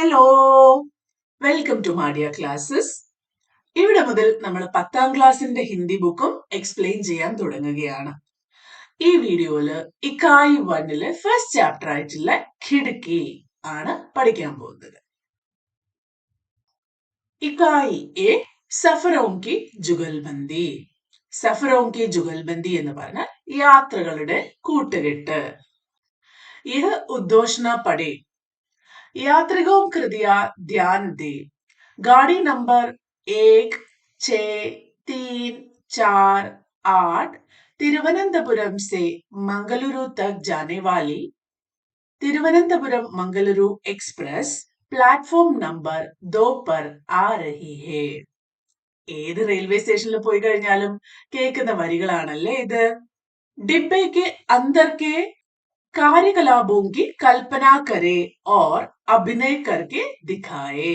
Hello, welcome to മാഡിയ classes. ഇവിടെ മുതൽ നമ്മൾ 10ാം ക്ലാസ്സിന്റെ ഹിന്ദി ബുക്കും എക്സ്പ്ലെയിൻ ചെയ്യാൻ തുടങ്ങുകയാണ്. ഈ വീഡിയോയില് ഇക്കായി 1ലെ ഫസ്റ്റ് ചാപ്റ്റർ ആയിട്ടുള്ള ഖിഡ്കി ആണ് പഠിക്കാൻ പോകുന്നത്. ഇക്കായി എ സഫറോം കി ജുഗൽബന്ദി. സഫറോം കി ജുഗൽബന്ദി എന്ന് പറഞ്ഞാൽ യാത്രകളുടെ കൂട്ടുകെട്ട്. യഹ് ഉദ്ഘോഷണ പഠേ. यात्रिकों कृपया ध्यान दें. गाड़ी नंबर 1, 6, 3, 4, 8 तिरुवनंतपुरम से मंगलुरु तक जाने वाली Thiruvananthapuram Mangaluru express platform number 2 पर आ रही है. ഏത് റെയിൽവേ സ്റ്റേഷനിൽ പോയി കഴിഞ്ഞാലും കേൾക്കുന്ന വരികളാണല്ലേ ഇത്. डिब्बे के अंदर के कार्यकलापों की कल्पना करे और അഭിനയ കർക്കെ ദിഖായേ.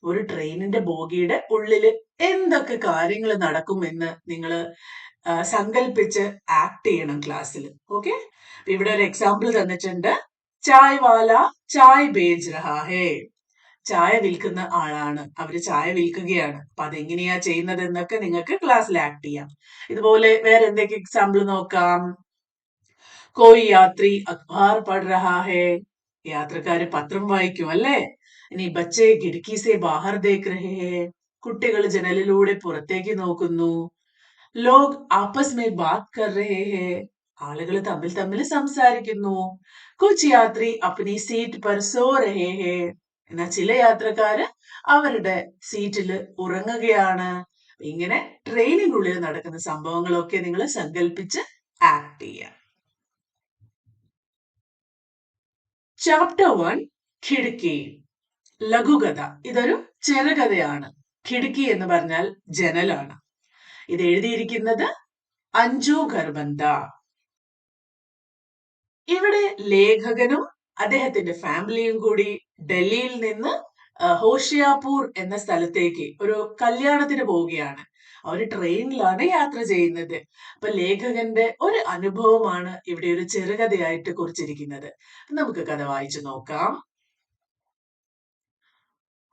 ഒരു ട്രെയിനിന്റെ ബോഗിയുടെ ഉള്ളില് എന്തൊക്കെ കാര്യങ്ങൾ നടക്കുമെന്ന് നിങ്ങൾ സങ്കല്പിച്ച് ആക്ട് ചെയ്യണം ക്ലാസ്സിൽ. ഓക്കെ, ഇവിടെ ഒരു എക്സാമ്പിൾ തന്നിട്ടുണ്ട്. ചായ് വാല ചായ് ബേജ് രഹാ ഹേ. ചായ വിൽക്കുന്ന ആളാണ്, അവര് ചായ വിൽക്കുകയാണ്. അപ്പൊ അതെങ്ങനെയാ ചെയ്യുന്നത് എന്നൊക്കെ നിങ്ങൾക്ക് ക്ലാസ്സിൽ ആക്ട് ചെയ്യാം. ഇതുപോലെ വേറെ എന്തൊക്കെ എക്സാമ്പിൾ നോക്കാം. कोई यात्री अखबार पढ़ रहा है. യാത്രക്കാര് പത്രം വായിക്കും അല്ലേ. ഇനി ബച്ചെ ഖിഡ്കി സെ ബാഹർ ദേഖ് രഹേ ഹേ. കുട്ടികൾ ജനലിലൂടെ പുറത്തേക്ക് നോക്കുന്നു. ലോഗ് ആപ്പസ് മേ ബാത് കർ രഹേ ഹേ. ആളുകൾ തമ്മിൽ തമ്മിൽ സംസാരിക്കുന്നു. കുച്ച് യാത്രി അപ്നി സീറ്റ് പർ സോ രഹേ ഹേ. എന്നാൽ ചില യാത്രക്കാര് അവരുടെ സീറ്റില് ഉറങ്ങുകയാണ്. ഇങ്ങനെ ട്രെയിനിനുള്ളിൽ നടക്കുന്ന സംഭവങ്ങളൊക്കെ നിങ്ങൾ സങ്കല്പിച്ച് ആക്ട് ചെയ്യാം. ചാപ്റ്റർ 1 ഖിഡ്കി. ലഘുകഥ. ഇതൊരു ചെറുകഥയാണ്. ഖിഡ്കി എന്ന് പറഞ്ഞാൽ ജനലാണ്. ഇത് എഴുതിയിരിക്കുന്നത് അഞ്ജു ഖർബന്ദ. ഇവിടെ ലേഖകനും അദ്ദേഹത്തിന്റെ ഫാമിലിയും കൂടി ഡൽഹിയിൽ നിന്ന് ഹോഷിയാപൂർ എന്ന സ്ഥലത്തേക്ക് ഒരു കല്യാണത്തിന് പോവുകയാണ്. അവര് ട്രെയിനിലാണ് യാത്ര ചെയ്യുന്നത്. അപ്പൊ ലേഖകന്റെ ഒരു അനുഭവമാണ് ഇവിടെ ഒരു ചെറുകഥയായിട്ട് കുറിച്ചിരിക്കുന്നത്. നമുക്ക് കഥ വായിച്ചു നോക്കാം.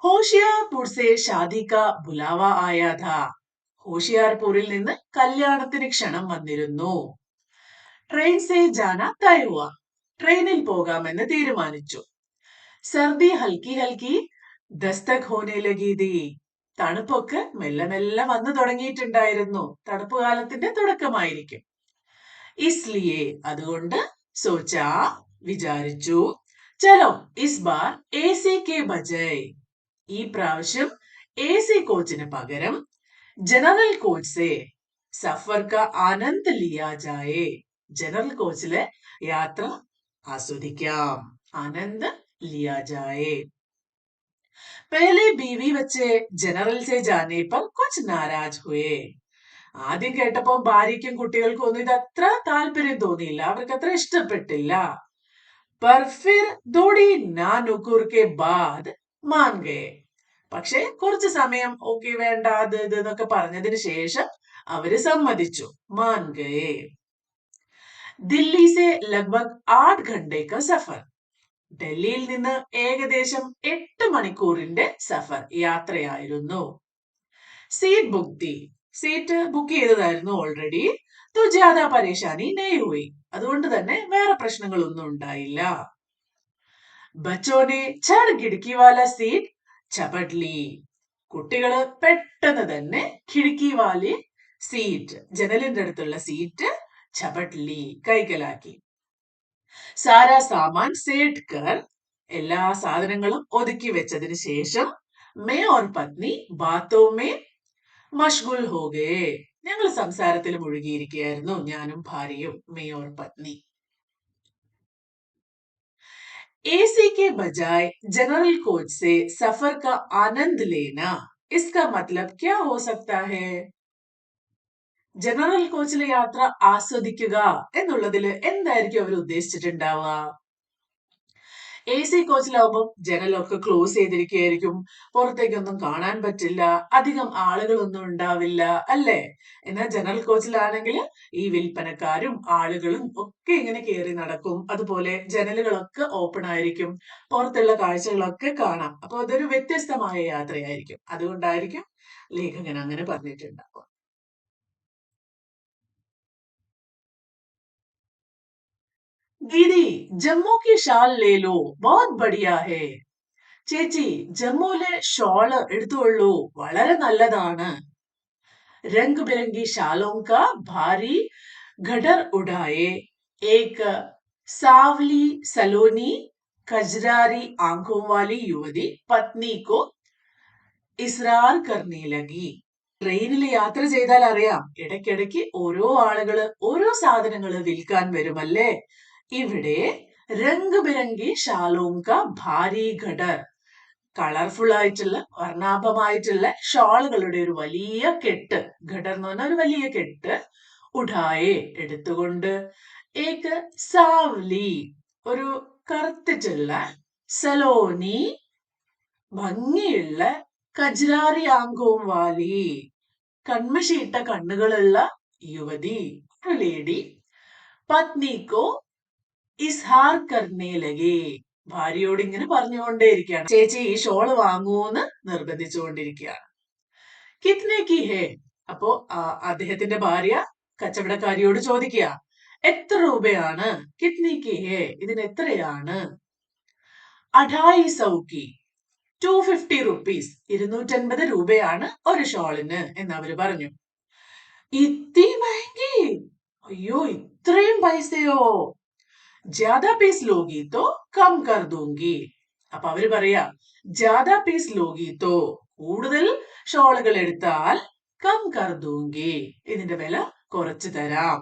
ഹോഷിയാർപൂർ സെ ഷാദി കാ ബുലാവ ആയാ ഥാ. ഹോഷിയാർപൂരിൽ നിന്ന് കല്യാണത്തിന് ക്ഷണം വന്നിരുന്നു. ട്രെയിൻ സെ ജാന തയ് ഹുവ. ട്രെയിനിൽ പോകാമെന്ന് തീരുമാനിച്ചു. സർദി ഹൽക്കി ഹൽക്കി ദസ്തക് ഹോനെ ലഗി ഥി. തണുപ്പൊക്കെ മെല്ലെ മെല്ലെ വന്നു തുടങ്ങിയിട്ടുണ്ടായിരുന്നു. തണുപ്പ് കാലത്തിന്റെ തുടക്കമായിരിക്കും. ഇസ്ലിയെ അതുകൊണ്ട് സോച്ചാ വിചാരിച്ചു. ചലോ ഇസ് ബാർ എസി കെ ബജായ്. ഈ പ്രാവശ്യം എസി കോച്ചിന് പകരം ജനറൽ കോച്ച് സെ സഫർ കാ ആനന്ദ് ലിയാ ജായേ. ജനറൽ കോച്ചിലെ യാത്ര ആസ്വദിക്കാം. ആനന്ദ് ലിയാ ജായേ. पहले बीवी बच्चे जनरल से जाने पर कुछ नाराज हुए. ആദ്യം കേട്ടപ്പോ ഭാര്യയ്ക്കും കുട്ടികൾക്കും ഒന്നും ഇത് അത്ര താല്പര്യം തോന്നിയില്ല, അവർക്ക് അത്ര ഇഷ്ടപ്പെട്ടില്ല. पर फिर थोड़ी ना नुकुर के बाद मान गए. പക്ഷെ കുറച്ചു സമയം ഓക്കെ വേണ്ട അത് ഇത് എന്നൊക്കെ പറഞ്ഞതിന് ശേഷം അവര് സമ്മതിച്ചു. मान गए. दिल्ली से लगभग 8 घंटे का सफर. ഡൽഹിയിൽ നിന്ന് ഏകദേശം 8 മണിക്കൂറിന്റെ സഫർ യാത്രയായിരുന്നു. സീറ്റ് ബുക്ക് തി. സീറ്റ് ബുക്ക് ചെയ്തതായിരുന്നു ഓൾറെഡി. तो ज्यादा परेशानी नहीं हुई. അതുകൊണ്ട് തന്നെ വേറെ പ്രശ്നങ്ങളൊന്നും ഉണ്ടായില്ല. ബച്ചോനെ ചढ़ खिड़की वाला सीट झपट ली. കുട്ടികള് പെട്ടെന്ന് തന്നെ ഖിഡ്കി വാലി സീറ്റ്, ജനലിന്റെ അടുത്തുള്ള സീറ്റ് झपट ली കൈക്കലാക്കി. സാരാ സാമാൻ സേട്ട് കർ. എല്ലാ സാധനങ്ങളും ഒതുക്കി വെച്ചതിന് ശേഷം മേ ഓർ പത്നി ബാത്തോ മേ മഷ്ഗുൽ ഹോ ഗയേ. ഞങ്ങൾ സംസാരത്തിൽ മുഴുകിയിരിക്കുകയായിരുന്നു, ഞാനും ഭാര്യയും. മേ ഓർ പത്നി. एसी के बजाय जनरल कोच से सफर का आनंद लेना, इसका मतलब क्या हो सकता है? ജനറൽ കോച്ചിലെ യാത്ര ആസ്വദിക്കുക എന്നുള്ളതിൽ എന്തായിരിക്കും അവർ ഉദ്ദേശിച്ചിട്ടുണ്ടാവുക? AC കോച്ചിലാവുമ്പോൾ ജനലൊക്കെ ക്ലോസ് ചെയ്തിരിക്കുകയായിരിക്കും, പുറത്തേക്കൊന്നും കാണാൻ പറ്റില്ല, അധികം ആളുകളൊന്നും ഉണ്ടാവില്ല അല്ലേ? എന്നാൽ ജനറൽ കോച്ചിലാണെങ്കിൽ ഈ വിൽപ്പനക്കാരും ആളുകളും ഒക്കെ ഇങ്ങനെ കയറി നടക്കും. അതുപോലെ ജനലുകളൊക്കെ ഓപ്പൺ ആയിരിക്കും, പുറത്തുള്ള കാഴ്ചകളൊക്കെ കാണാം. അപ്പൊ അതൊരു വ്യത്യസ്തമായ യാത്രയായിരിക്കും. അതുകൊണ്ടായിരിക്കും ലേഖകൻ അങ്ങനെ പറഞ്ഞിട്ടുണ്ടാവുക. ദീദി, ജമ്മു की शाल ले लो, बहुत बढ़िया है. ചേച്ചി, ജമ്മുവിലെ ഷോള് എടുത്തുകൊള്ളൂ, വളരെ നല്ലതാണ്. रंग बिरंगी शालों का भारी गडर उड़ाए एक सावली सलोनी कजरारी आंखों वाली युवती पत्नी को ഇസ്രാർ करने लगी. ട്രെയിനിൽ യാത്ര ചെയ്താൽ അറിയാം, ഇടയ്ക്കിടയ്ക്ക് ഓരോ ആളുകള് ഓരോ സാധനങ്ങള് വിൽക്കാൻ വരുമല്ലേ. ഇവിടെ രംഗ് ബിരങ്കി ഷാലോങ്ക ഭാരി ഘടർ, കളർഫുൾ ആയിട്ടുള്ള വർണ്ണാഭമായിട്ടുള്ള ഷോളുകളുടെ ഒരു വലിയ കെട്ട്, ഘടർ എന്ന് പറഞ്ഞ ഒരു വലിയ കെട്ട്, ഉഡായെ എടുത്തുകൊണ്ട്, ഏക്ക് സാവ്ലി ഒരു കറുത്തിട്ടുള്ള, സലോനി ഭംഗിയുള്ള, കജ്രാരി ആങ്കോം വാലി കൺമഷിയിട്ട കണ്ണുകളുള്ള യുവതി, ഒരു ലേഡി, പത്നിക്കോ ഇസ്ഹാർ കർണേ ലഗേ, ഭാര്യയോട് ഇങ്ങനെ പറഞ്ഞുകൊണ്ടേയിരിക്കുകയാണ്, ചേച്ചി ഈ ഷോള് വാങ്ങൂന്ന് നിർബന്ധിച്ചുകൊണ്ടിരിക്കുകയാണ്. കിത്നെ കി ഹേ, അപ്പോ അദ്ദേഹത്തിന്റെ ഭാര്യ കച്ചവടക്കാരിയോട് ചോദിക്കുക, എത്ര രൂപയാണ്? കിത്നെ കി ഹേ, ഇതിന് എത്രയാണ്? 250 250 റുപ്പീസ്, 250 രൂപയാണ് ഒരു ഷോളിന് എന്ന് അവര് പറഞ്ഞു. ഇത്തി മഹംഗി, അയ്യോ ഇത്രയും പൈസയോ? ജ്യാദാ പീസ് ലോഗി തോ കം കർ ദൂംഗി. അപ്പൊ അവര് പറയാ, ജ്യാദാ പീസ് ലോഗി തോ, കൂടുതൽ ഷോളുകൾ എടുത്താൽ കം കർ ദൂംഗി, ഇതിന്റെ വില കുറച്ചു തരാം.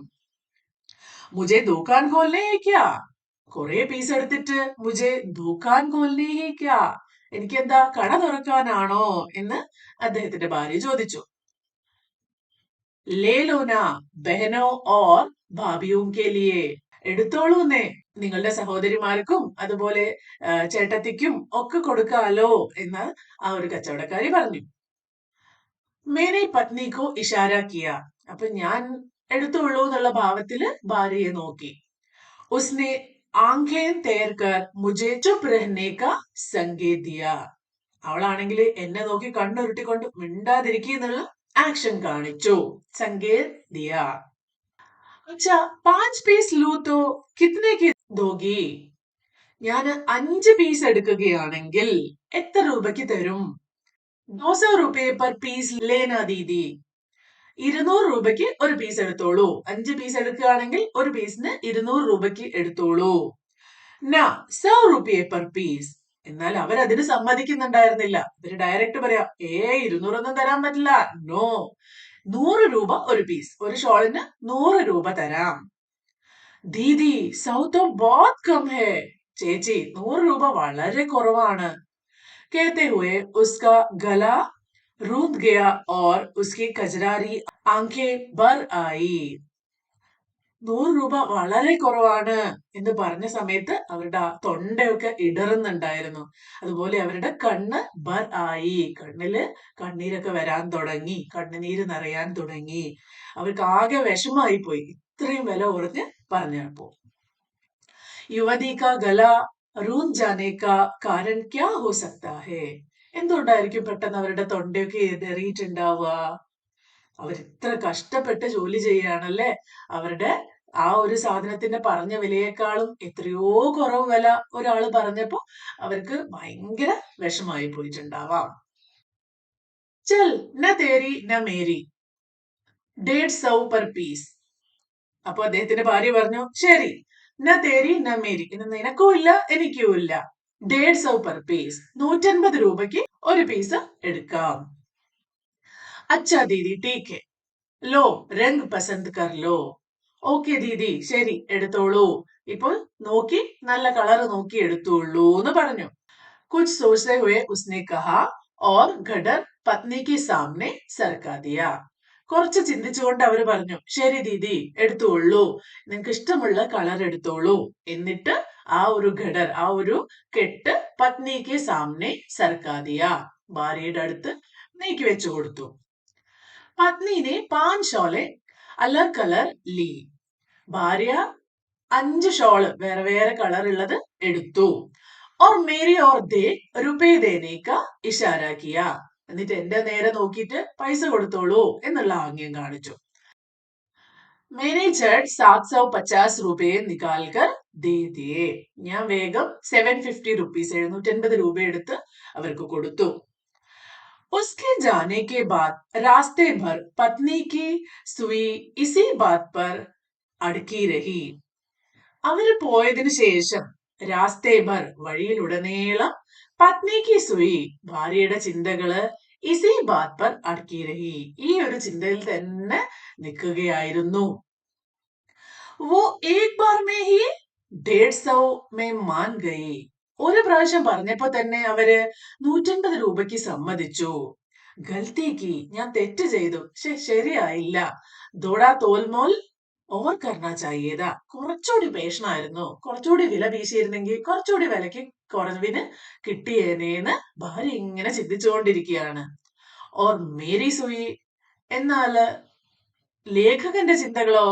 മുझे दुकान खोलने है क्या? കുറെ പീസ് എടുത്തിട്ട് മുझे दुकान खोलने है क्या, എനിക്കെന്താ കട തുറക്കാനാണോ എന്ന് അദ്ദേഹത്തിന്റെ ഭാര്യ ചോദിച്ചു. ലേ ലോന ബഹനോ ഓർ ഭാബിയും കെ ലിയേ, എടുത്തോളൂന്നേ, നിങ്ങളുടെ സഹോദരിമാർക്കും അതുപോലെ ചേട്ടത്തിക്കും ഒക്കെ കൊടുക്കാലോ എന്ന് ആ ഒരു കച്ചവടക്കാരി പറഞ്ഞു. മേനെ പത്നിക്കോ ഇഷാര കിയ, അപ്പൊ ഞാൻ എടുത്തോളൂ എന്നുള്ള ഭാവത്തില് ഭാര്യയെ നോക്കി. ഉസ്നെ ആംഖേൻ തേർക്കർ മുझे ചുപ് രഹ്നെ കാ സംകേത് ദിയ, അവളാണെങ്കിൽ എന്നെ നോക്കി കണ്ണുരുട്ടിക്കൊണ്ട് മിണ്ടാതിരിക്കുന്നുള്ള ആക്ഷൻ കാണിച്ചു. സംകേത് ദിയ. അച്ഛാ 5 പീസ് ലൂ തോ കിത്നേക്ക് ദോഗി, ഞാൻ 5 പീസ് എടുക്കുകയാണെങ്കിൽ എത്ര രൂപയ്ക്ക് തരും? 200 രൂപയെ പർ പീസ് ലേന ദീദി, 200 രൂപയ്ക്ക് ഒരു പീസ് എടുത്തോളൂ. 5 പീസ് എടുക്കുകയാണെങ്കിൽ ഒരു പീസിന് 200 രൂപയ്ക്ക് എടുത്തോളൂ. നാ 100 രൂപയെ പർ പീസ്, എന്നാൽ അവരതിന് സമ്മതിക്കുന്നുണ്ടായിരുന്നില്ല. ഇവര് ഡയറക്റ്റ് പറയാ, 200 ഒന്നും തരാൻ പറ്റില്ല, നോ, 100 രൂപ ഒരു പീസ്, ഒരു ഷോളിന് 100 രൂപ തരാം. ദീദി 100 तो बहुत कम है, ചേച്ചി 100 രൂപ വളരെ കുറവാണ്. कहते हुए उसका गला रूंध गया और उसकी कजरारी आंखें भर आई. 100 രൂപ വളരെ കുറവാണ് എന്ന് പറഞ്ഞ സമയത്ത് അവരുടെ തൊണ്ടയൊക്കെ ഇടറുന്നുണ്ടായിരുന്നു. അതുപോലെ അവരുടെ കണ്ണ് ബർ ആയി, കണ്ണില് കണ്ണീരൊക്കെ വരാൻ തുടങ്ങി, കണ്ണുനീര് നിറയാൻ തുടങ്ങി. അവർക്ക് ആകെ വിഷമായി പോയി, ഇത്രയും വില കുറഞ്ഞ് പറഞ്ഞപ്പോ. യുവതി കാ ഗല റൂൻ ജാനെ കാ കാരൺ ക്യാ ഹോ സക്താ ഹേ, എന്തുകൊണ്ടായിരിക്കും പെട്ടെന്ന് അവരുടെ തൊണ്ടയൊക്കെ ഇടറിയിട്ടുണ്ടാവുക? അവരിത്ര കഷ്ടപ്പെട്ട് ജോലി ചെയ്യാണല്ലേ, അവരുടെ ആ ഒരു സാധനത്തിന്റെ പറഞ്ഞ വിലയേക്കാളും എത്രയോ കുറവ് വില ഒരാള് പറഞ്ഞപ്പോ അവർക്ക് ഭയങ്കര വിഷമായി പോയിട്ടുണ്ടാവാം. ചൽ ന തേരി ന മേരി 150 per പീസ്. അപ്പൊ അദ്ദേഹത്തിന്റെ ഭാര്യ പറഞ്ഞു, ശരി, ന തേരി ന മേരി, ഇന്ന് നിനക്കും ഇല്ല എനിക്കും ഇല്ല, 150 per പീസ്, 150 രൂപയ്ക്ക് ഒരു പീസ് എടുക്കാം. അച്ഛാ ദീദി ടീക്ക് ഹെ, ലോ രംഗ് പസന്ദ് കർ ലോ. ഓക്കെ ദീദി, ശരി എടുത്തോളൂ, ഇപ്പോൾ നോക്കി നല്ല കളർ നോക്കി എടുത്തോളൂ എന്ന് പറഞ്ഞു. കുച്ച് സോച്ചത്തെ ഹുए उसने कहा और घडर पत्नी के सामने सरका दिया. കുറച്ച് ചിന്തിച്ചുകൊണ്ട് അവര് പറഞ്ഞു, ശരി ദീദി എടുത്തോളൂ, നിങ്ങക്ക് ഇഷ്ടമുള്ള കളർ എടുത്തോളൂ. എന്നിട്ട് ആ ഒരു ഘടർ, ആ ഒരു കെട്ട് പത്നിക്ക് സാമനെ സർക്കാ ദിയ. ഭാര്യയുടെ അടുത്ത് നീക്കി വെച്ചു കൊടുത്തു. പത്നിനെ 5 ഷോളെ അലഗ് കളർ ലീ. ഭാര്യ 5 ഷോള് വേറെ വേറെ കളർ ഉള്ളത് എടുത്തു. और मेरी ओर देख रुपए देने का इशारा किया. എന്നിട്ട് എന്റെ നേരെ നോക്കിയിട്ട് പൈസ കൊടുത്തോളൂ എന്നുള്ള ആംഗ്യം കാണിച്ചു. मैंने झट 750 रुपए निकाल कर दे दिए. ഞാൻ വേഗം 750 रुपीस 750 രൂപ എടുത്ത് അവർക്ക് കൊടുത്തു. उसके जाने के बाद रास्ते भर पत्नी की सुई इसी बात पर अड़की रही. അവര് പോയതിനു ശേഷം രാസ്തേ ഭർ വഴിയിലുടനീളം പത്നിക്ക് സുയി ഭാര്യയുടെ ചിന്തകള് ഇസി ബാത് പർ അടക്കി രഹി, ഈ ഒരു ചിന്തയിൽ തന്നെ നിൽക്കുകയായിരുന്നു. वो एक बार में ही 150 में मान गई. ഒരു പ്രാവശ്യം പറഞ്ഞപ്പോ തന്നെ അവര് 150 രൂപയ്ക്ക് സമ്മതിച്ചു. ഗൽത്തിക്ക്, ഞാൻ തെറ്റ് ചെയ്തു, ശരിയായില്ല. ദോടാ തോൽമോൽ ഓവർ കർണ ചായേത, കുറച്ചുകൂടി പേഷനായിരുന്നു, കുറച്ചുകൂടി വില വീശിയിരുന്നെങ്കിൽ കുറച്ചുകൂടി വിലക്ക് കുറവിന് കിട്ടിയേനേന്ന് ഭാര്യ ഇങ്ങനെ ചിന്തിച്ചുകൊണ്ടിരിക്കുകയാണ്. ഓർ മേരി സുയി, എന്നാല് ലേഖകന്റെ ചിന്തകളോ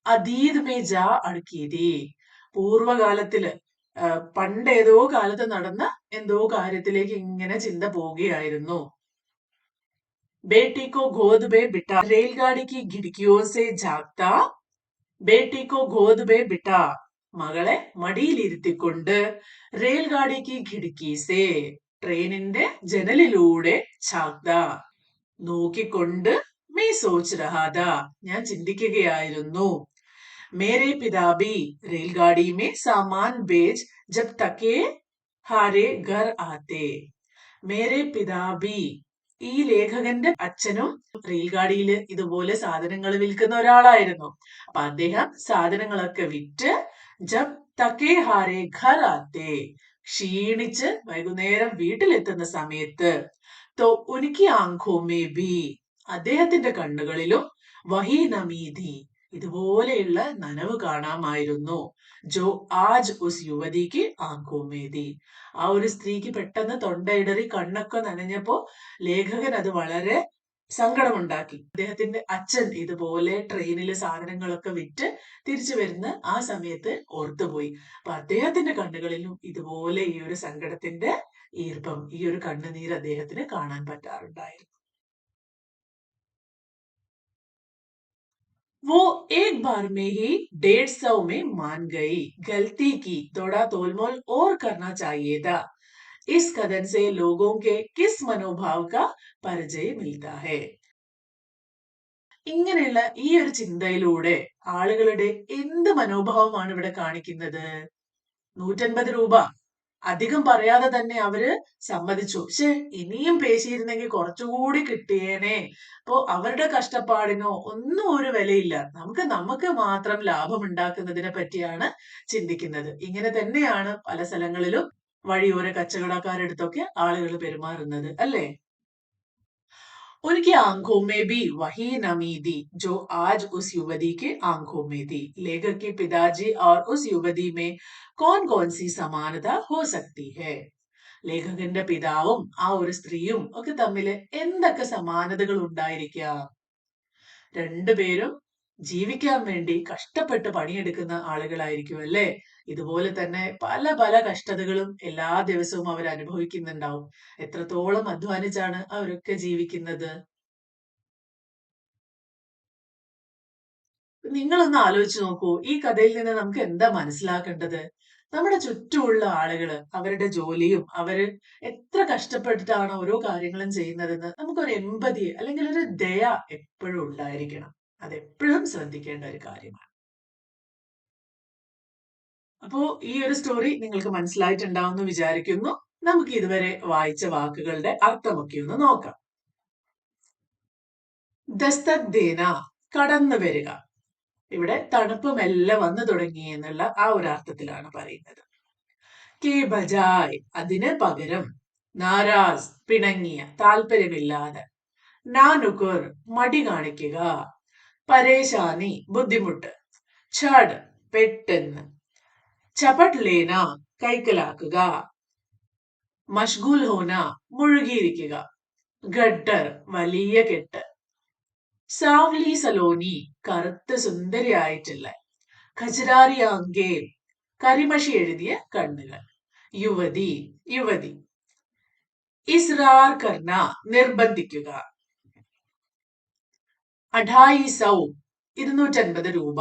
അതീത് മേ ജാ അടക്കിയതി, പൂർവകാലത്തില് പണ്ടേതോ കാലത്ത് നടന്ന എന്തോ കാര്യത്തിലേക്ക് ഇങ്ങനെ ചിന്ത പോവുകയായിരുന്നു. बेटी को गोद में बिठा रेलगाड़ी की खिड़कियों से झांकता. बेटी को गोद में बिठा, മകളെ മടിയിലിരുത്തിക്കൊണ്ട് റെയിൽഗാഡിക്ക് ഖിടുക്കി സേ, ട്രെയിനിന്റെ ജനലിലൂടെ ഝാക്ത, നോക്കിക്കൊണ്ട് മേ സോച്ച് രഹാ താ, ഞാൻ ചിന്തിക്കുകയായിരുന്നു. മേരെ പിതാബി റെയിൽഗാഡി മേ സാമാൻ ബേച്ച് ജബ് തക്കേ ഹാരെ ഘർ ആത്തെ. മേരെ പിതാബി, ഈ ലേഖകന്റെ അച്ഛനും റെയിൽഗാഡിയിൽ ഇതുപോലെ സാധനങ്ങൾ വിൽക്കുന്ന ഒരാളായിരുന്നു. അപ്പൊ അദ്ദേഹം സാധനങ്ങളൊക്കെ വിറ്റ് ജബ് തക്കേ ഹാരെ ഘർ ആത്തെ, ക്ഷീണിച്ച് വൈകുന്നേരം വീട്ടിലെത്തുന്ന സമയത്ത് തോ ഉനിക്കി ആംഖോ മേ ഭി, അദ്ദേഹത്തിന്റെ കണ്ണുകളിലും വഹി നമീതി, ഇതുപോലെയുള്ള നനവ് കാണാമായിരുന്നു. ജോ ആജ് ഉസ് യുവതിക്ക് ആംഖോ മേ തി, ആ ഒരു സ്ത്രീക്ക് പെട്ടെന്ന് തൊണ്ടയിടറി കണ്ണൊക്കെ നനഞ്ഞപ്പോ ലേഖകൻ അത് വളരെ സങ്കടമുണ്ടാക്കി. അദ്ദേഹത്തിന്റെ അച്ഛൻ ഇതുപോലെ ട്രെയിനിലെ സാധനങ്ങളൊക്കെ വിറ്റ് തിരിച്ചു വരുന്ന ആ സമയത്ത് ഓർത്തുപോയി. അപ്പൊ അദ്ദേഹത്തിന്റെ കണ്ണുകളിലും ഇതുപോലെ ഈ ഒരു സങ്കടത്തിന്റെ ഈർപ്പം, ഈ ഒരു കണ്ണുനീർ അദ്ദേഹത്തിന് കാണാൻ പറ്റാറുണ്ടായിരുന്നു. वो एक बार में ही 150 में मान गई. गलती की, थोड़ा तोलमोल और करना चाहिए था. इस कथन से लोगों के किस मनोभाव का പരിചയ मिलता है. ഇങ്ങനെയുള്ള ഈ ഒരു ചിന്തയിലൂടെ ആളുകളുടെ എന്ത് മനോഭാവമാണ് ഇവിടെ കാണിക്കുന്നത്? 150 രൂപ അധികം പറയാതെ തന്നെ അവര് സമ്മതിച്ചു. ഇനിയും പേശിയിരുന്നെങ്കിൽ കുറച്ചുകൂടി കിട്ടിയേനെ. അപ്പോ അവരുടെ കഷ്ടപ്പാടിനോ ഒന്നും ഒരു വിലയില്ല. നമുക്ക് മാത്രം ലാഭം ഉണ്ടാക്കുന്നതിനെ പറ്റിയാണ് ചിന്തിക്കുന്നത്. ഇങ്ങനെ തന്നെയാണ് പല സ്ഥലങ്ങളിലും വഴിയോര കച്ചവടക്കാരടുത്തൊക്കെ ആളുകൾ പെരുമാറുന്നത്, അല്ലേ? उनकी आंखों में भी वही नमी थी जो आज उस युवती के आंखों में थी. लेखक के पिताजी और उस युवती में कौन कौन सी समानता हो सकती है? ലേഖകന്റെ പിതാവും ആ ഒരു സ്ത്രീയും ഒക്കെ തമ്മിൽ എന്തൊക്കെ സമാനതകൾ ഉണ്ടായിരിക്കാം? രണ്ടുപേരും ജീവിക്കാൻ വേണ്ടി കഷ്ടപ്പെട്ട് പണിയെടുക്കുന്ന ആളുകളായിരിക്കും, അല്ലേ? ഇതുപോലെ തന്നെ പല പല കഷ്ടതകളും എല്ലാ ദിവസവും അവർ അനുഭവിക്കുന്നുണ്ടാവും. എത്രത്തോളം അധ്വാനിച്ചാണ് അവരൊക്കെ ജീവിക്കുന്നത്? നിങ്ങളൊന്ന് ആലോചിച്ച് നോക്കൂ, ഈ കഥയിൽ നിന്ന് നമുക്ക് എന്താ മനസ്സിലാക്കേണ്ടത്? നമ്മുടെ ചുറ്റുമുള്ള ആളുകള് അവരുടെ ജോലിയും അവര് എത്ര കഷ്ടപ്പെട്ടിട്ടാണ് ഓരോ കാര്യങ്ങളും ചെയ്യുന്നതെന്ന് നമുക്കൊരു എമ്പതി അല്ലെങ്കിൽ ഒരു ദയ എപ്പോഴും ഉണ്ടായിരിക്കണം. അതെപ്പോഴും ശ്രദ്ധിക്കേണ്ട ഒരു കാര്യമാണ്. അപ്പോ ഈ ഒരു സ്റ്റോറി നിങ്ങൾക്ക് മനസ്സിലായിട്ടുണ്ടാവുമെന്ന് വിചാരിക്കുന്നു. നമുക്ക് ഇതുവരെ വായിച്ച വാക്കുകളുടെ അർത്ഥമൊക്കെ ഒന്ന് നോക്കാം. ദസ്തക് ദേന, കടന്നു വരിക. ഇവിടെ തണുപ്പ് മെല്ലെ വന്നു തുടങ്ങി എന്നുള്ള ആ ഒരു അർത്ഥത്തിലാണ് പറയുന്നത്. കെ ബജായ്, അതിന് പകരം. നാരാസ്, പിണങ്ങിയ, താല്പര്യമില്ലാതെ. നാനുകുർ, മടി കാണിക്കുക. പരേശാനി, ബുദ്ധിമുട്ട്. ഛഡ്, പെട്ടെന്ന്. ചപട്ട് ലേന കൈക്കലാക്കുക, മഷ്ഗൂൽ ഹോന മുഴുകിയിരിക്കുക, ഗഡ്ഡർ വലിയ കെട്ട്, സാവ്ലി സലോനി കറുത്ത സുന്ദരിയായിട്ടുള്ള, ഖജരാരി ആംഗേ കരിമഷി എഴുതിയ കണ്ണുകൾ, യുവതി യുവതി, ഇസ്രാർ കർണ നിർബന്ധിക്കുക, 250 250 രൂപ,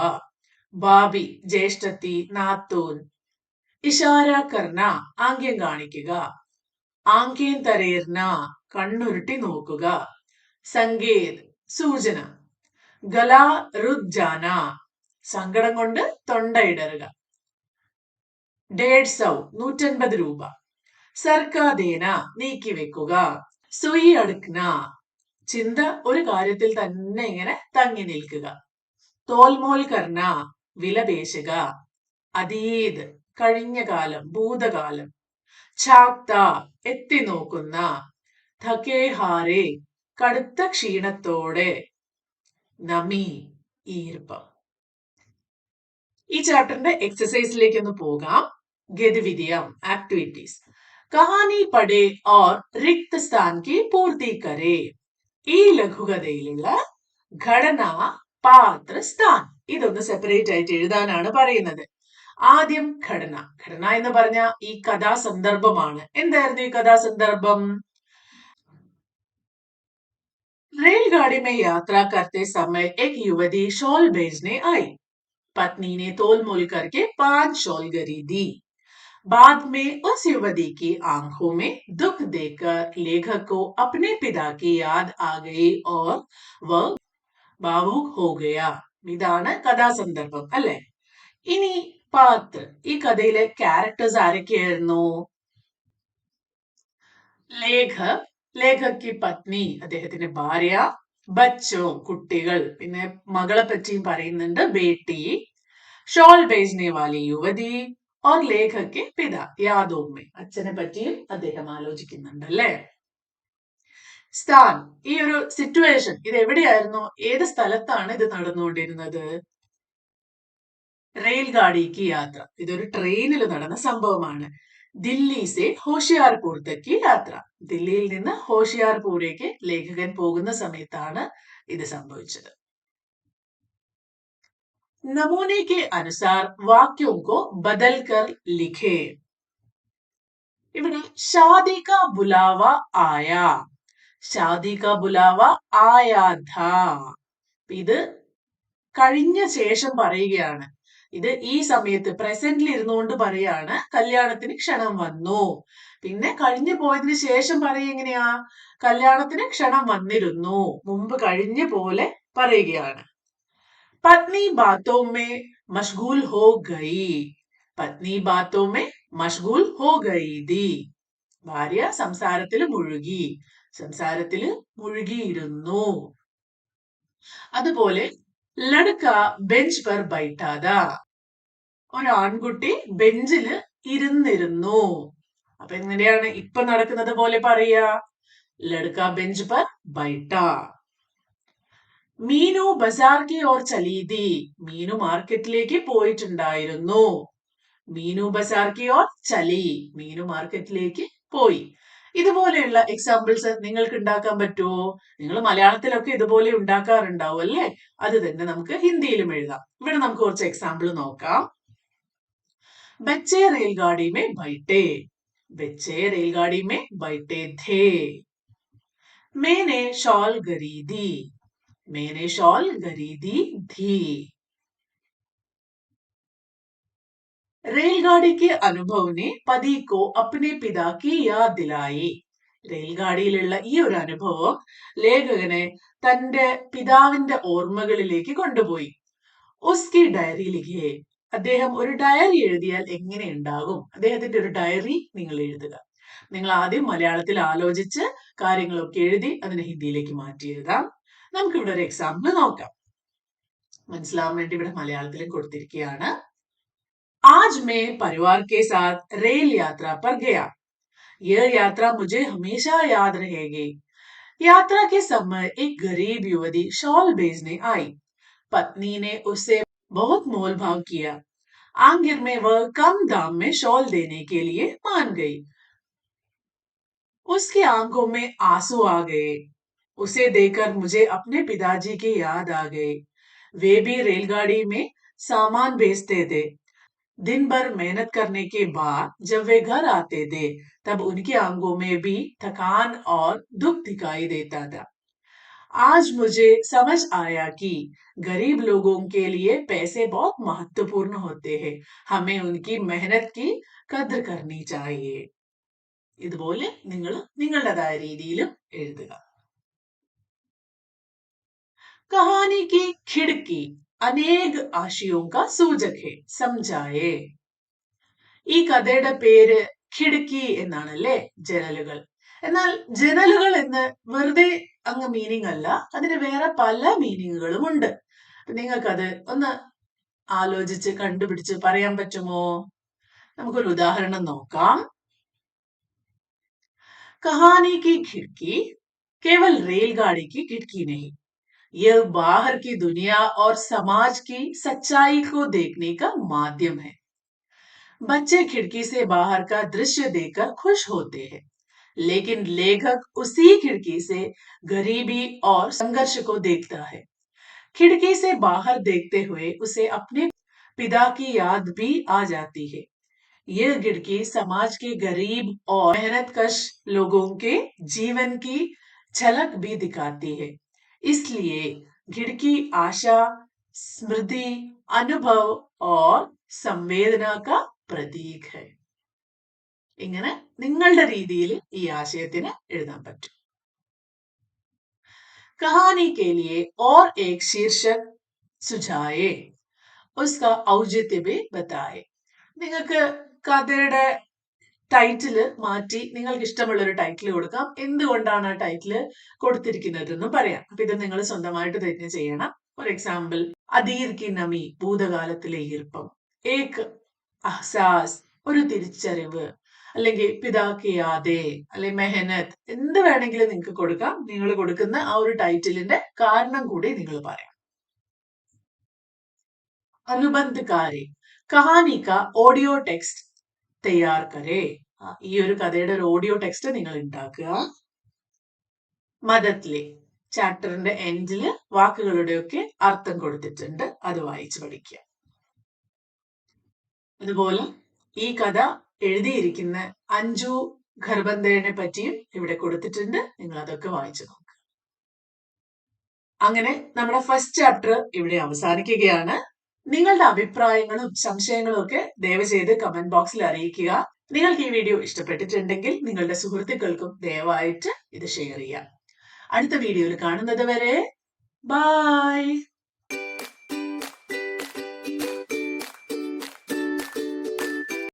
ഭാബി ജ്യേഷ്ഠത്തി നാത്തൂൻ, ഇഷാര കർണ ആംഗ്യം കാണിക്കുക, ആംഗ്യം തരേർന കണ്ണുരുട്ടി നോക്കുക, സങ്കേത് സൂചന, ഗല രുക് ജാന സങ്കടം കൊണ്ട് തൊണ്ടയിടറുക, 150 150 രൂപ, സർക്കാദേന നീക്കിവെക്കുക, സുയി അടുക്ന ചിന്ത ഒരു കാര്യത്തിൽ തന്നെ ഇങ്ങനെ തങ്ങി നിൽക്കുക, തോൽമോൽ കർണ വിലപേശുക, അതീത് കഴിഞ്ഞ കാലം ഭൂതകാലം, ഛാക്ത എത്തി നോക്കുന്ന, ഥകേഹാരെ കടുത്ത ക്ഷീണത്തോടെ, നമി ഈർപ്പം. ഈ ചാപ്റ്ററിന്റെ എക്സസൈസിലേക്ക് ഒന്ന് പോകാം. ഗതിവിധിയം ആക്ടിവിറ്റീസ്. കഹാനി പഠേ ഓർ റിക്ത് സ്ഥാൻ കി പൂർത്തി കരേ. ഈ ലഘുകഥയിലുള്ള ഘടന, പാത്ര, സ്ഥാൻ ഇതൊന്ന് സെപ്പറേറ്റ് ആയിട്ട് എഴുതാനാണ് പറയുന്നത്. ആദ്യം ഘടന. ഘടന എന്ന് പറഞ്ഞ ഈ കഥാസന്ദർഭമാണ്. എന്തായിരുന്നു ഈ കഥാസന്ദർഭം? रेलगाड़ी में यात्रा करते समय एक युवती शॉल बेचने आई. पत्नी ने तोल मोल करके 5 शॉल खरीदी. बाद में उस युवती की आंखों में दुख देखकर लेखक को अपने पिता की याद आ गई और वह भावुक हो गया. ഇതാണ് കഥാസന്ദർഭം അല്ലെ? ഇനി പാത്ര. ഈ കഥയിലെ ക്യാരക്ടേഴ്സ് ആരൊക്കെയായിരുന്നു? ലേഖക്, ലേഖക് പത്നി അദ്ദേഹത്തിന്റെ ഭാര്യ, ബച്ചോ കുട്ടികൾ, പിന്നെ മകളെ പറ്റിയും പറയുന്നുണ്ട്, ബേട്ടി, ഷോൾ ബേജ്നെ വാലി യുവതി, ഓർ ലേഖക് പിത യാദോമ്മ അച്ഛനെ പറ്റിയും അദ്ദേഹം ആലോചിക്കുന്നുണ്ട് അല്ലേ? സ്ഥാൻ, ഈ ഒരു സിറ്റുവേഷൻ ഇത് എവിടെയായിരുന്നു? ഏത് സ്ഥലത്താണ് ഇത് നടന്നുകൊണ്ടിരുന്നത്? റെയിൽഗാഡിക്ക് യാത്ര, ഇതൊരു ട്രെയിനിൽ നടന്ന സംഭവമാണ്. ദില്ലി സെ ഹോഷിയാർപൂർ തക്ക് യാത്ര, ദില്ലിയിൽ നിന്ന് ഹോഷിയാർപൂരേക്ക് ലേഖകൻ പോകുന്ന സമയത്താണ് ഇത് സംഭവിച്ചത്. नमूने के अनुसार वाक्यों को बदल कर लिखे. ഇവിടെ शादी का बुलावा आया, शादी का बुलावा आया था. ഇത് കഴിഞ്ഞ ശേഷം പറയുകയാണ്. ഇത് ഈ സമയത്ത് പ്രസന്റിൽ ഇരുന്നുകൊണ്ട് പറയാണ് കല്യാണത്തിന് ക്ഷണം വന്നു. പിന്നെ കഴിഞ്ഞു പോയതിനു ശേഷം പറയുക എങ്ങനെയാ? കല്യാണത്തിന് ക്ഷണം വന്നിരുന്നു, മുമ്പ് കഴിഞ്ഞ പോലെ പറയുകയാണ്. പത്നി ബാത്തോं में मशगूल हो गई, പത്നി ബാത്തോं में मशगूल हो गई थी. ഭാര്യ സംസാരത്തിൽ മുഴുകി, സംസാരത്തിൽ മുഴുകിയിരുന്നു. അതുപോലെ ലഡ്ക ബെഞ്ച് പർ ബൈഠാ താ, ഒരു ആൺകുട്ടി ബെഞ്ചില് ഇരുന്നിരുന്നു. അപ്പൊ എങ്ങനെയാണ് ഇപ്പൊ നടക്കുന്നത് പോലെ പറയാ? ലഡ്ക ബെഞ്ച് പർ ബൈഠാ. മീനു ബസാർ കി ഓർ ചലീ തി, മീനു മാർക്കറ്റിലേക്ക് പോയിട്ടുണ്ടായിരുന്നു. മീനു ബസാർ കി ഓർ ചലി, മീനു മാർക്കറ്റിലേക്ക് പോയി. ഇതുപോലെയുള്ള എക്സാമ്പിൾസ് നിങ്ങൾക്ക് ഉണ്ടാക്കാൻ പറ്റുമോ? നിങ്ങൾ മലയാളത്തിലൊക്കെ ഇതുപോലെ ഉണ്ടാക്കാറുണ്ടാവും അല്ലേ? അത് തന്നെ നമുക്ക് ഹിന്ദിയിലും എഴുതാം. ഇവിടെ നമുക്ക് കുറച്ച് എക്സാമ്പിൾ നോക്കാം. ബच्चे रेलगाड़ी में बैठे, बच्चे रेलगाड़ी में बैठे थे. मैंने शॉल खरीदी, मैंने शॉल खरीदी थी. रेलगाड़ी के अनुभव ने पति को अपने पिता की याद दिलाई. റെയിൽഗാഡിയിലുള്ള ഈ ഒരു അനുഭവം ലേഖകനെ തന്റെ പിതാവിന്റെ ഓർമ്മകളിലേക്ക് കൊണ്ടുപോയി. ഉസ്കി ഡയറി ലിഖിയേ, അദ്ദേഹം ഒരു ഡയറി എഴുതിയാൽ എങ്ങനെ ഉണ്ടാകും? അദ്ദേഹത്തിന്റെ ഒരു ഡയറി നിങ്ങൾ എഴുതുക. നിങ്ങൾ ആദ്യം മലയാളത്തിൽ ആലോചിച്ച് കാര്യങ്ങളൊക്കെ എഴുതി അതിനെ ഹിന്ദിയിലേക്ക് മാറ്റി എഴുതാം. നമുക്കിവിടെ ഒരു എക്സാമ്പിൾ നോക്കാം. മനസ്സിലാവാൻ വേണ്ടി ഇവിടെ മലയാളത്തിലും കൊടുത്തിരിക്കുകയാണ്. आज मैं परिवार के साथ रेल यात्रा पर गया. यह यात्रा मुझे हमेशा याद रहेगी. यात्रा के समय एक गरीब युवती शॉल बेचने आई. पत्नी ने उससे बहुत मोल भाव किया. आखिर में वह कम दाम में शॉल देने के लिए मान गई। उसकी आंखों में आंसू आ गए। उसे देखकर मुझे अपने पिताजी की याद आ गई। वे भी रेलगाड़ी में सामान भेजते थे। दिन भर मेहनत करने के बाद जब वे घर आते थे, तब उनकी आंखों में भी थकान और दुख दिखाई देता था। आज मुझे समझ आया कि गरीब लोगों के लिए पैसे बहुत महत्वपूर्ण होते हैं। हमें उनकी मेहनत की കദ്ർ करनी चाहिए. ഇതുപോലെ നിങ്ങൾ നിങ്ങളുടേതായ രീതിയിലും എഴുതുക. कहानी की खिड़की अनेक आशयों का सूचक है. समझाए. ഈ കഥയുടെ പേര് ഖിടുക്കി എന്നാണല്ലേ, ജനലുകൾ. എന്നാൽ ജനലുകൾ എന്ന് വെറുതെ അങ്ങ് മീനിങ് അല്ല, അതിന് വേറെ പല മീനിങ്ങുകളും ഉണ്ട്. നിങ്ങൾക്കത് ഒന്ന് ആലോചിച്ച് കണ്ടുപിടിച്ച് പറയാൻ പറ്റുമോ? നമുക്കൊരു ഉദാഹരണം നോക്കാം. कहानी की खिड़की केवल रेलगाड़ी की खिड़की नहीं, यह बाहर की दुनिया और समाज की सच्चाई को देखने का माध्यम है. बच्चे खिड़की से बाहर का दृश्य देखकर खुश होते हैं, लेकिन लेखक उसी खिड़की से गरीबी और संघर्ष को देखता है. खिड़की से बाहर देखते हुए उसे अपने पिता की याद भी आ जाती है. यह खिड़की समाज के गरीब और मेहनतकश लोगों के जीवन की झलक भी दिखाती है. इसलिए खिड़की आशा, स्मृति, अनुभव और संवेदना का प्रतीक है. ഇങ്ങനെ നിങ്ങളുടെ രീതിയിൽ ഈ ആശയത്തിന് എഴുതാൻ പറ്റും. कहानी के लिए और एक शीर्षक सुझाए, उसका औचित्य भी बताए. നിങ്ങൾക്ക് കഥയുടെ ടൈറ്റില് മാറ്റി നിങ്ങൾക്ക് ഇഷ്ടമുള്ള ഒരു ടൈറ്റിൽ കൊടുക്കാം. എന്തുകൊണ്ടാണ് ആ ടൈറ്റില് കൊടുത്തിരിക്കുന്നതെന്ന് പറയാം. അപ്പൊ ഇത് നിങ്ങൾ സ്വന്തമായിട്ട് തന്നെ ചെയ്യണം. ഫോർ എക്സാമ്പിൾ, അദീർ കി നമി, ഭൂതകാലത്തിലെ ഈർപ്പം. ഏക് അഹ്സാസ്, ഒരു തിരിച്ചറിവ്. അല്ലെങ്കിൽ പിതാ കി യാദേ, അല്ലെ മെഹനത്, എന്ത് വേണമെങ്കിലും നിങ്ങൾക്ക് കൊടുക്കാം. നിങ്ങൾ കൊടുക്കുന്ന ആ ഒരു ടൈറ്റിലിന്റെ കാരണം കൂടി നിങ്ങൾ പറയാം. അനുബന്ധ कार्य, कहानी का ऑडियो टेक्स्ट तैयार करे. ഈ ഒരു കഥയുടെ ഒരു ഓഡിയോ ടെക്സ്റ്റ് നിങ്ങൾ ഉണ്ടാക്കുക. മദത്തിലെ ചാപ്റ്ററിന്റെ എൻഡില് വാക്കുകളുടെയൊക്കെ അർത്ഥം കൊടുത്തിട്ടുണ്ട്, അത് വായിച്ചു പഠിക്കുക. അതുപോലെ ഈ കഥ എഴുതിയിരിക്കുന്ന അഞ്ജു ഖർബന്ദയെ പറ്റിയും ഇവിടെ കൊടുത്തിട്ടുണ്ട്, നിങ്ങൾ അതൊക്കെ വായിച്ചു നോക്കുക. അങ്ങനെ നമ്മുടെ ഫസ്റ്റ് ചാപ്റ്റർ ഇവിടെ അവസാനിക്കുകയാണ്. നിങ്ങളുടെ അഭിപ്രായങ്ങളും സംശയങ്ങളും ഒക്കെ ദയവ് ചെയ്ത് കമന്റ് ബോക്സിൽ അറിയിക്കുക. നിങ്ങൾക്ക് ഈ വീഡിയോ ഇഷ്ടപ്പെട്ടിട്ടുണ്ടെങ്കിൽ നിങ്ങളുടെ സുഹൃത്തുക്കൾക്കും ദയവായിട്ട് ഇത് ഷെയർ ചെയ്യാം. അടുത്ത വീഡിയോയിൽ കാണുന്നത് വരെ ബൈ.